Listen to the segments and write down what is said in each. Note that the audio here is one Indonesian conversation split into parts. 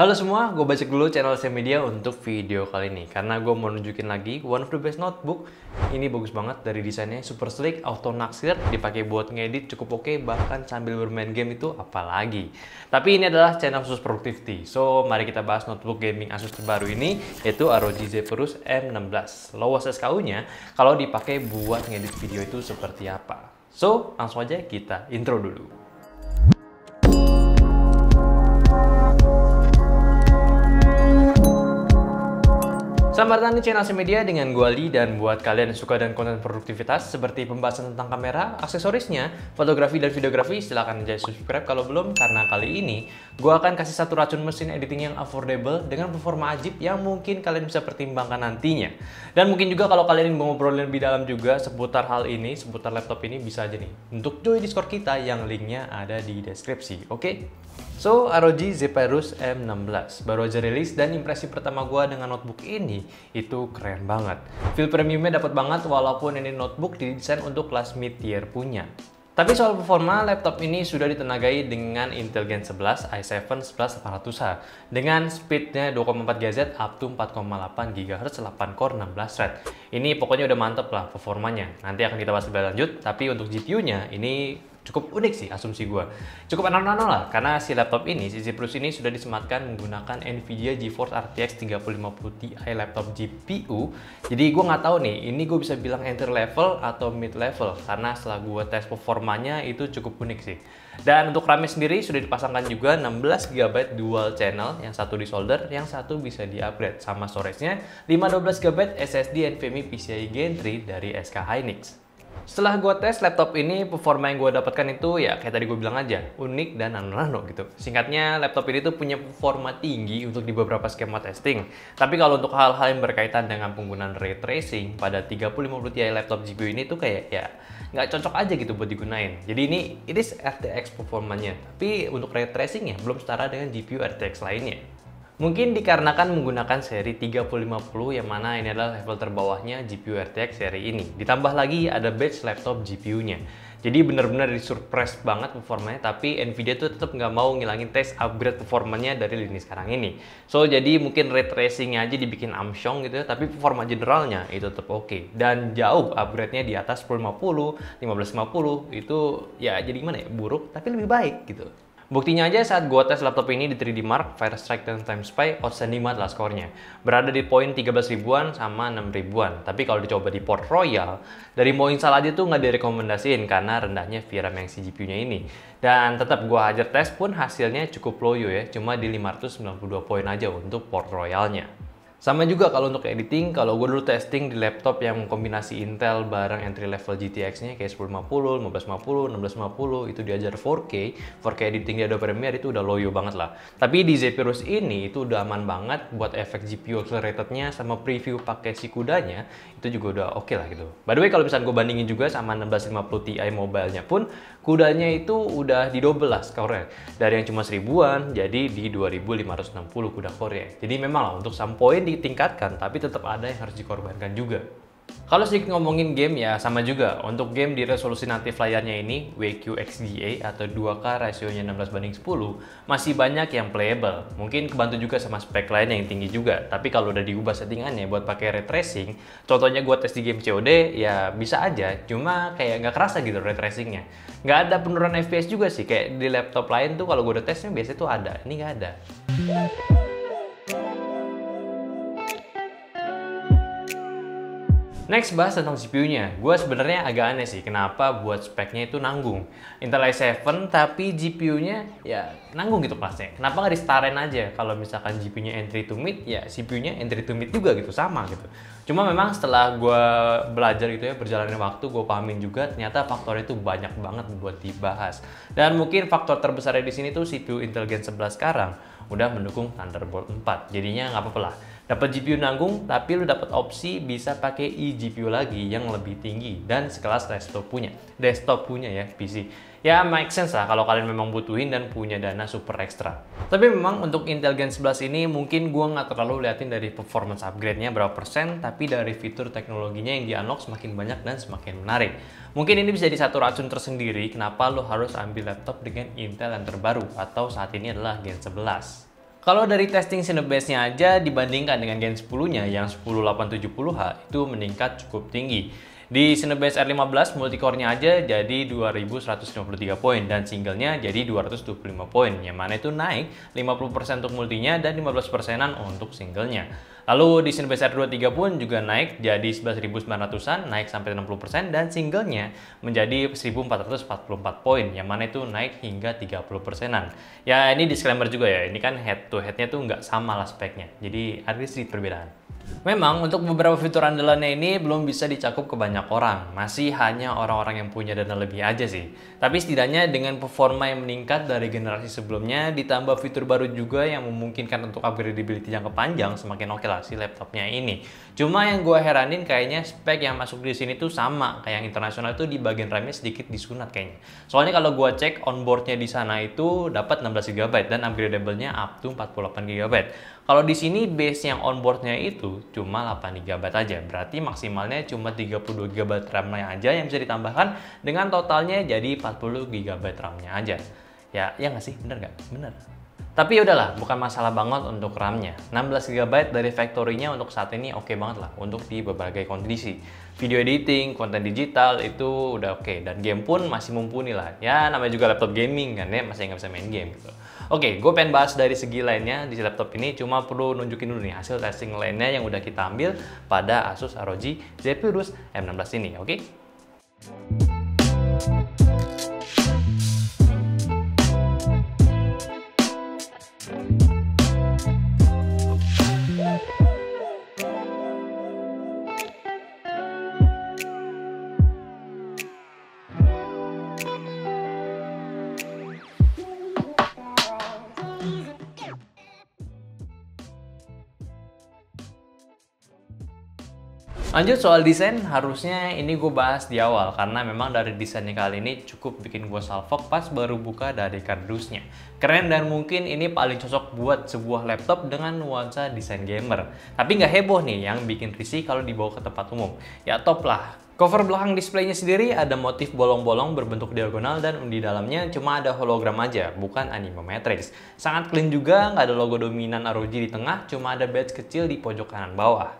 Halo semua, gue bajak dulu channel Media untuk video kali ini karena gue mau nunjukin lagi one of the best notebook. Ini bagus banget dari desainnya, super sleek, auto naksir, dipakai buat ngedit cukup oke, bahkan sambil bermain game itu apalagi. Tapi ini adalah channel khusus productivity, so mari kita bahas notebook gaming Asus terbaru ini, yaitu ROG Zephyrus M16. Lowest SKU-nya kalau dipakai buat ngedit video itu seperti apa. So, langsung aja kita intro dulu. Selamat datang di channel Media dengan gue Ali, dan buat kalian yang suka dan konten produktivitas seperti pembahasan tentang kamera, aksesorisnya, fotografi dan videografi, silahkan aja subscribe kalau belum, karena kali ini gue akan kasih satu racun mesin editing yang affordable dengan performa ajib yang mungkin kalian bisa pertimbangkan nantinya. Dan mungkin juga kalau kalian ingin ngobrolin lebih dalam juga seputar hal ini, seputar laptop ini, bisa aja nih untuk join Discord kita yang linknya ada di deskripsi, oke? So, ROG Zephyrus M16 baru aja rilis, dan impresi pertama gue dengan notebook ini itu keren banget. Feel premiumnya dapat banget walaupun ini notebook didesain untuk kelas mid tier punya. Tapi soal performa, laptop ini sudah ditenagai dengan Intel Gen 11 i7 11800H dengan speednya 2,4 GHz up to 4,8 GHz 8 core 16 thread. Ini pokoknya udah mantep lah performanya. Nanti akan kita bahas lebih lanjut, tapi untuk GPU-nya ini cukup unik sih asumsi gue. Cukup nano-nano lah, karena si laptop ini, si Zephyrus ini sudah disematkan menggunakan Nvidia GeForce RTX 3050 Ti laptop GPU. Jadi gue nggak tahu nih, ini gue bisa bilang entry level atau mid level, karena setelah gue tes performanya itu cukup unik sih. Dan untuk RAM sendiri sudah dipasangkan juga 16 GB dual channel, yang satu di solder, yang satu bisa di-upgrade. Sama storage-nya 512 GB SSD NVMe PCIe Gen 3 dari SK Hynix. Setelah gue tes laptop ini, performa yang gue dapatkan itu ya kayak tadi gue bilang aja, unik dan nano-nano gitu. Singkatnya, laptop ini tuh punya performa tinggi untuk di beberapa skema testing. Tapi kalau untuk hal-hal yang berkaitan dengan penggunaan ray tracing pada 3050 Ti laptop GPU ini tuh kayak ya nggak cocok aja gitu buat digunain. Jadi ini RTX performanya, tapi untuk ray tracing ya belum setara dengan GPU RTX lainnya. Mungkin dikarenakan menggunakan seri 3050 yang mana ini adalah level terbawahnya GPU RTX seri ini. Ditambah lagi ada batch laptop GPU-nya. Jadi benar-benar disurprise banget performanya, tapi Nvidia tuh tetap nggak mau ngilangin tes upgrade performanya dari lini sekarang ini. So, jadi mungkin ray tracing-nya aja dibikin amsyong gitu ya, tapi performa generalnya itu tetap oke. Dan jauh upgrade-nya di atas 1050, 1550, itu ya jadi gimana ya, buruk tapi lebih baik gitu. Buktinya aja saat gua tes laptop ini di 3D Mark, Firestrike, dan Timespy, outstanding banget lah skornya. Berada di poin 13 ribuan sama 6 ribuan. Tapi kalau dicoba di Port Royal, dari mau install aja tuh nggak direkomendasiin karena rendahnya VRAM yang si GPU-nya ini. Dan tetap gua hajar tes pun hasilnya cukup loyo ya, cuma di 592 poin aja untuk Port Royalnya. Sama juga kalau untuk editing, kalau gue dulu testing di laptop yang kombinasi Intel bareng entry level GTX-nya kayak 1050, 1550, 1650, itu diajar 4K, 4K editing di Adobe Premiere itu udah loyo banget lah. Tapi di Zephyrus ini itu udah aman banget buat efek GPU accelerated-nya sama preview pakai si kudanya, itu juga udah oke lah gitu. By the way, kalau misalnya gue bandingin juga sama 1650 Ti mobile-nya pun, kudanya itu udah di double lah skornya. Dari yang cuma 1000-an jadi di 2560 kuda core. Jadi memang lah untuk some point ditingkatkan, tapi tetap ada yang harus dikorbankan juga. Kalau sedikit ngomongin game ya sama juga. Untuk game di resolusi natif layarnya ini WQXGA atau 2K rasionya 16:10 masih banyak yang playable. Mungkin kebantu juga sama spek lain yang tinggi juga. Tapi kalau udah diubah settingannya buat pakai ray tracing, contohnya gue tes di game COD ya bisa aja, cuma kayak nggak kerasa gitu ray tracingnya. Nggak ada penurunan FPS juga sih, kayak di laptop lain tuh kalau gue udah tesnya biasanya tuh ada, ini nggak ada. Next, bahas tentang CPU-nya. Gue sebenarnya agak aneh sih, kenapa buat speknya itu nanggung. Intel i7 tapi GPU-nya ya nanggung gitu kelasnya. Kenapa nggak disetarain aja? Kalau misalkan GPU-nya entry to mid, ya CPU-nya entry to mid juga gitu, sama gitu. Cuma memang setelah gue belajar gitu ya, berjalannya waktu, gue pahamin juga ternyata faktornya itu banyak banget buat dibahas. Dan mungkin faktor terbesarnya di sini tuh CPU Intel Gen 11 sekarang udah mendukung Thunderbolt 4. Jadinya nggak apa-apa lah. Dapat GPU nanggung, tapi lu dapat opsi bisa pakai eGPU lagi yang lebih tinggi dan sekelas desktop punya ya PC. Ya make sense lah kalau kalian memang butuhin dan punya dana super ekstra. Tapi memang untuk Intel Gen 11 ini mungkin gua nggak terlalu liatin dari performance upgrade-nya berapa persen, tapi dari fitur teknologinya yang di-unlock semakin banyak dan semakin menarik. Mungkin ini bisa jadi satu racun tersendiri kenapa lo harus ambil laptop dengan Intel yang terbaru atau saat ini adalah Gen 11. Kalau dari testing Cinebench-nya aja dibandingkan dengan Gen 10-nya yang 10870H itu meningkat cukup tinggi. Di Cinebench R15 multicore-nya aja jadi 2153 poin dan singlenya jadi 225 poin, yang mana itu naik 50% untuk multinya dan 15%-an untuk singlenya. Lalu di Cinebench R23 pun juga naik jadi 11.900-an, naik sampai 60% dan singlenya menjadi 1444 poin, yang mana itu naik hingga 30%-an. Ya ini disclaimer juga ya, ini kan head to head-nya tuh nggak sama lah speknya, jadi ada sedikit perbedaan. Memang untuk beberapa fitur andalannya ini belum bisa dicakup ke banyak orang, masih hanya orang-orang yang punya dana lebih aja sih. Tapi setidaknya dengan performa yang meningkat dari generasi sebelumnya, ditambah fitur baru juga yang memungkinkan untuk upgradability jangka panjang, semakin oke lah si laptopnya ini. Cuma yang gue heranin kayaknya spek yang masuk di sini tuh sama kayak yang internasional, itu di bagian RAM-nya sedikit disunat kayaknya. Soalnya kalau gue cek onboardnya di sana itu dapat 16 GB dan upgradable-nya up to 48 GB. Kalau di sini base yang onboardnya itu cuma 8 GB aja, berarti maksimalnya cuma 32 GB RAM-nya aja yang bisa ditambahkan, dengan totalnya jadi 40 GB RAM-nya aja. Ya nggak sih? Bener nggak? Bener. Tapi udahlah, bukan masalah banget untuk RAM-nya. 16 GB dari factory-nya untuk saat ini oke banget lah untuk di berbagai kondisi. Video editing, konten digital itu udah oke, dan game pun masih mumpuni lah. Ya namanya juga laptop gaming kan ya, masih nggak bisa main game gitu. Oke, gue pengen bahas dari segi lainnya di laptop ini, cuma perlu nunjukin dulu nih hasil testing lainnya yang udah kita ambil pada Asus ROG Zephyrus M16 ini, oke? Lanjut soal desain, harusnya ini gue bahas di awal karena memang dari desainnya kali ini cukup bikin gue salfok pas baru buka dari kardusnya. Keren dan mungkin ini paling cocok buat sebuah laptop dengan nuansa desain gamer. Tapi nggak heboh nih yang bikin risih kalau dibawa ke tempat umum. Ya top lah. Cover belakang displaynya sendiri ada motif bolong-bolong berbentuk diagonal dan di dalamnya cuma ada hologram aja, bukan anime matrix. Sangat clean juga, nggak ada logo dominan ROG di tengah, cuma ada badge kecil di pojok kanan bawah.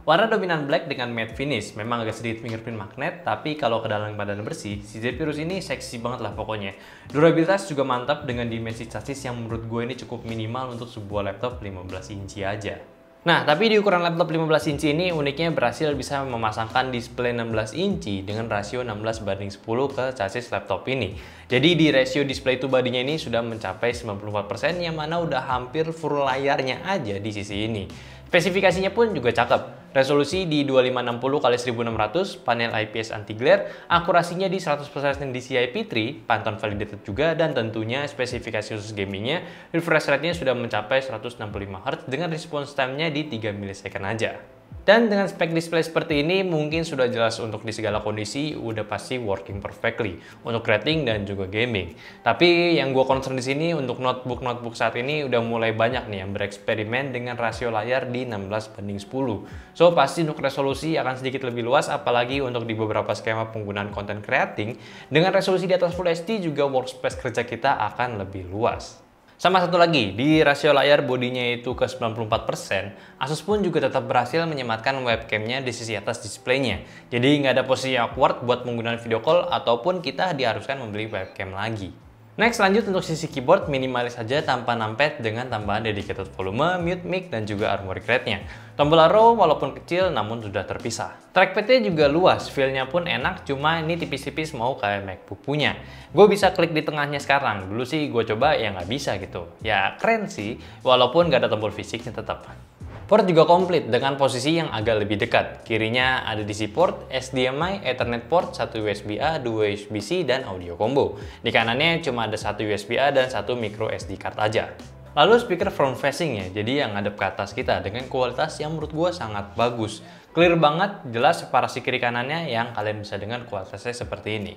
Warna dominan black dengan matte finish, memang agak sedikit fingerprint magnet, tapi kalau ke dalam badan bersih, si Zephyrus ini seksi banget lah pokoknya. Durabilitas juga mantap dengan dimensi chassis yang menurut gue ini cukup minimal untuk sebuah laptop 15 inci aja. Nah, tapi di ukuran laptop 15 inci ini uniknya berhasil bisa memasangkan display 16 inci dengan rasio 16:10 ke chassis laptop ini. Jadi di rasio display to body-nya ini sudah mencapai 94%, yang mana udah hampir full layarnya aja di sisi ini. Spesifikasinya pun juga cakep. Resolusi di 2560x1600, panel IPS anti glare, akurasinya di 100% DCI P3, Pantone validated juga, dan tentunya spesifikasi khusus gamingnya, refresh rate-nya sudah mencapai 165 Hz dengan response time-nya di 3 ms aja. Dan dengan spek display seperti ini mungkin sudah jelas untuk di segala kondisi udah pasti working perfectly untuk rating dan juga gaming. Tapi yang gue concern di sini untuk notebook saat ini udah mulai banyak nih yang bereksperimen dengan rasio layar di 16:10. So pasti untuk resolusi akan sedikit lebih luas, apalagi untuk di beberapa skema penggunaan content creating dengan resolusi di atas Full HD juga workspace kerja kita akan lebih luas. Sama satu lagi, di rasio layar bodinya itu ke 94%, Asus pun juga tetap berhasil menyematkan webcamnya di sisi atas displaynya. Jadi nggak ada posisi awkward buat menggunakan video call ataupun kita diharuskan membeli webcam lagi. Next, lanjut untuk sisi keyboard, minimalis saja tanpa numpad dengan tambahan dedicated volume, mute mic, dan juga armoury crate-nya. Tombol arrow walaupun kecil namun sudah terpisah. Trackpad-nya juga luas, feel-nya pun enak, cuma ini tipis-tipis mau kayak MacBook punya. Gue bisa klik di tengahnya sekarang, dulu sih gue coba ya nggak bisa gitu. Ya keren sih, walaupun nggak ada tombol fisiknya tetap. Port juga komplit dengan posisi yang agak lebih dekat. Kirinya ada DC port, HDMI, Ethernet port, 1 USB-A, 2 USB-C, dan audio combo. Di kanannya cuma ada 1 USB-A dan 1 micro SD card aja. Lalu speaker front facing ya, jadi yang ngadep ke atas kita dengan kualitas yang menurut gue sangat bagus. Clear banget, jelas separasi kiri kanannya yang kalian bisa dengar kualitasnya seperti ini.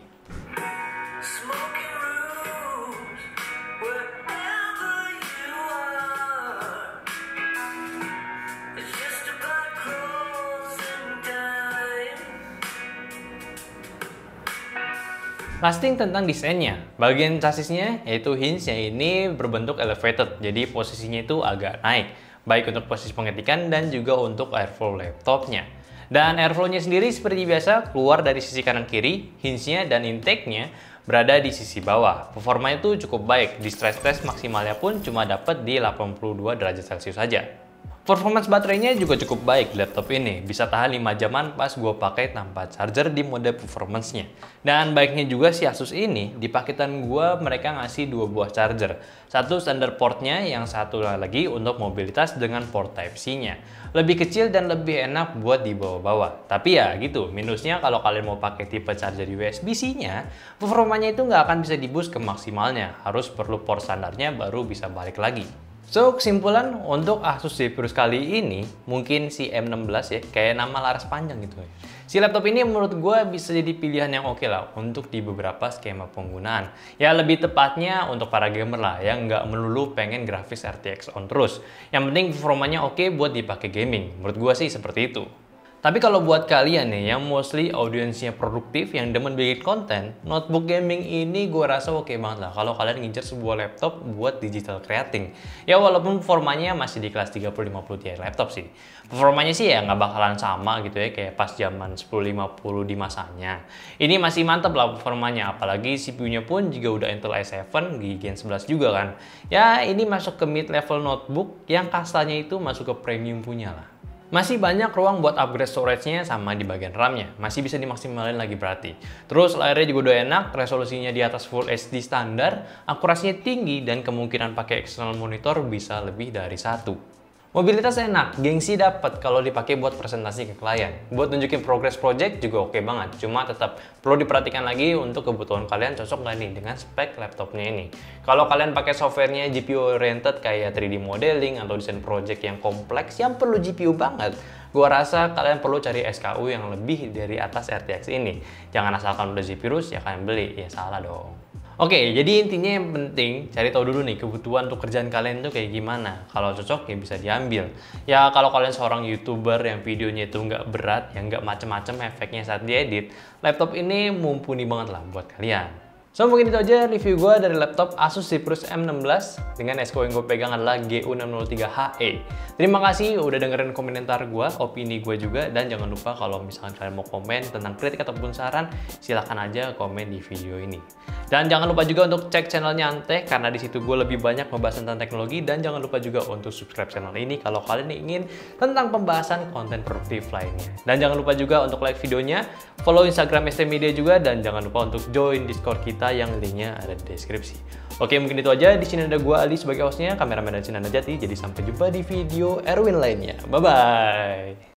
Last thing tentang desainnya, bagian chassisnya yaitu hinge-nya ini berbentuk elevated, jadi posisinya itu agak naik, baik untuk posisi pengetikan dan juga untuk airflow laptopnya. Dan airflow-nya sendiri seperti biasa keluar dari sisi kanan kiri, hinge-nya dan intake-nya berada di sisi bawah. Performanya itu cukup baik, di stress test maksimalnya pun cuma dapat di 82 derajat Celcius saja. Performance baterainya juga cukup baik di laptop ini, bisa tahan 5 jaman pas gue pakai tanpa charger di mode performance-nya. Dan baiknya juga si Asus ini, di paketan gue mereka ngasih 2 buah charger. Satu standar portnya, yang satu lagi untuk mobilitas dengan port Type-C-nya. Lebih kecil dan lebih enak buat dibawa-bawa. Tapi ya gitu, minusnya kalau kalian mau pakai tipe charger USB-C-nya, performanya itu nggak akan bisa di-boost ke maksimalnya. Harus perlu port standarnya baru bisa balik lagi. So, kesimpulan untuk Asus Zephyrus kali ini, mungkin si M16 ya, kayak nama laras panjang gitu ya. Si laptop ini menurut gue bisa jadi pilihan yang oke lah untuk di beberapa skema penggunaan. Ya lebih tepatnya untuk para gamer lah, yang nggak melulu pengen grafis RTX on terus. Yang penting performanya oke buat dipakai gaming, menurut gue sih seperti itu. Tapi kalau buat kalian nih yang mostly audiensnya produktif, yang demen bikin konten, notebook gaming ini gue rasa oke banget lah kalau kalian ngincer sebuah laptop buat digital creating. Ya walaupun performanya masih di kelas 3050 Ti laptop sih. Performanya sih ya nggak bakalan sama gitu ya kayak pas zaman 1050 di masanya. Ini masih mantap lah performanya, apalagi CPU-nya pun juga udah Intel i7 Gen 11 juga kan. Ya ini masuk ke mid level notebook yang kastanya itu masuk ke premium punya lah. Masih banyak ruang buat upgrade storage-nya sama di bagian RAM-nya. Masih bisa dimaksimalin lagi berarti. Terus layarnya juga udah enak, resolusinya di atas Full HD standar, akurasinya tinggi, dan kemungkinan pakai external monitor bisa lebih dari satu. Mobilitas enak, gengsi dapat kalau dipakai buat presentasi ke klien. Buat nunjukin progress project juga oke banget. Cuma tetap perlu diperhatikan lagi untuk kebutuhan kalian cocok nggak nih dengan spek laptopnya ini. Kalau kalian pakai softwarenya GPU oriented kayak 3D modeling atau desain project yang kompleks yang perlu GPU banget, gua rasa kalian perlu cari SKU yang lebih dari atas RTX ini. Jangan asalkan udah Zephyrus ya kalian beli, ya salah dong. Oke, jadi intinya yang penting cari tahu dulu nih kebutuhan untuk kerjaan kalian tuh kayak gimana. Kalau cocok ya bisa diambil. Ya kalau kalian seorang YouTuber yang videonya itu nggak berat, yang nggak macem-macem efeknya saat diedit, laptop ini mumpuni banget lah buat kalian. So mungkin itu aja review gue dari laptop Asus Zephyrus M16 dengan SKU yang gue pegang adalah GU603HE. Terima kasih udah dengerin komentar gue, opini gue juga, dan jangan lupa kalau misalkan kalian mau komen tentang kritik ataupun saran, silahkan aja komen di video ini. Dan jangan lupa juga untuk cek channelnya Anteh, karena di situ gue lebih banyak membahas tentang teknologi, dan jangan lupa juga untuk subscribe channel ini kalau kalian ingin tentang pembahasan konten produktif lainnya. Dan jangan lupa juga untuk like videonya, follow Instagram ST Media juga, dan jangan lupa untuk join Discord kita yang linknya ada di deskripsi. Oke, mungkin itu aja. Di sini ada gue Ali sebagai hostnya, kameramen dan Sinanda Jati. Jadi sampai jumpa di video Erwin lainnya. Bye bye.